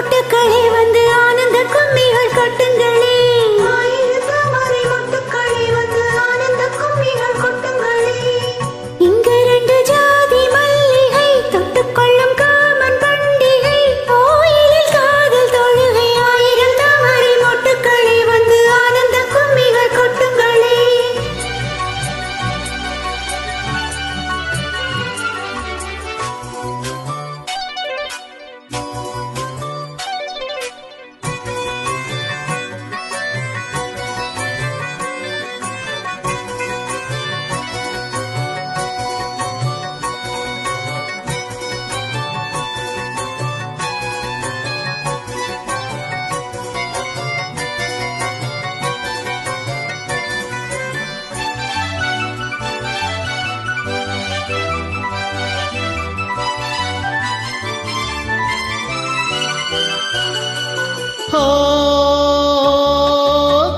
மொட்டுக்களே வந்து ஆனந்த கும்மிகள் கொட்டுங்களே. ஆயிரம் தாமரை மொட்டுக்களே வந்து ஆனந்த கும்மிகள் கொட்டுங்களே. இங்கு ரெண்டு ஜாதி மல்லிகை தொட்டுக்கொள்ளும் காமன் பண்டிகை. கோயிலில் காதல் தொழுகை. ஆயிரம் தாமரை மொட்டுக்களே வந்து ஆனந்த கும்மிகள் கொட்டுங்களே.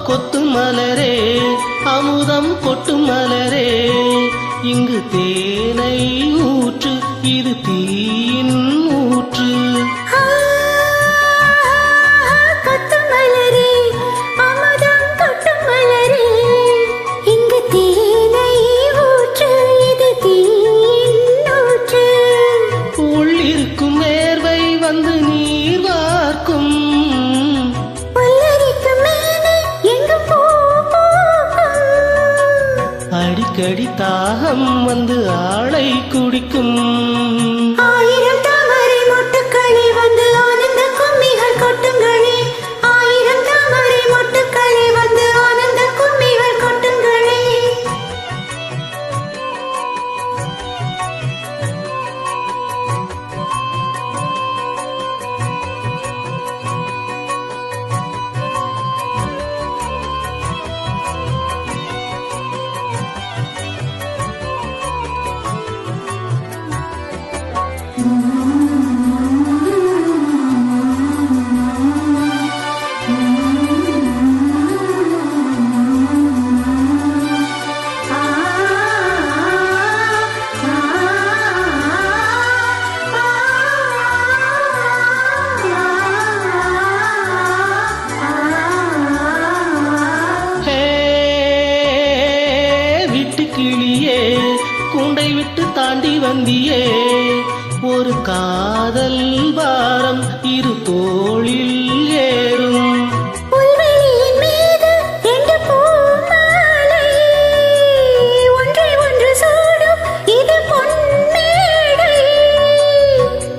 கொத்து மலரே அமுதம் கொட்டு மலரே இங்கு தேனை ஊற்று இது தீயின் ஊற்று. கொத்து மலரே அமுதம் கொட்டு மலரே இங்கு தேனை ஊற்று இது தீயின் ஊற்று. உள்ளிருக்கும் வேர்வை வந்து நீர் வார்க்கும். அடிக்கடி தாகம் வந்து ஆளை குடிக்கும். ஆயிரம் தாமரை மொட்டுக்களே வந்து ஆனந்த கும்மிகள் கொட்டுங்களே. ஆயிரம் தாமரை மொட்டுக்களே வந்து ஆனந்த கும்மிகள் கொட்டுங்களே. கிளியே கூண்டை விட்டு தாண்டி வந்தியே ஒரு காதல் பாரம் இரு தோளில் ஏறும். புல்வெளியின் மீது ரெண்டு பூமாலை ஒன்றை ஒன்று சூடும் இது பொன்மேடை.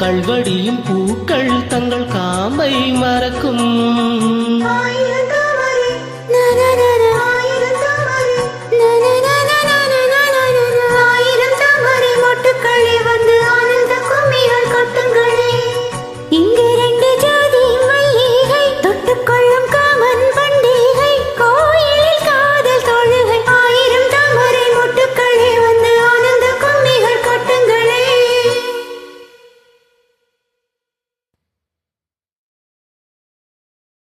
கல்வடியும் பூக்கள் தங்கள் காம்பை மறக்கும்.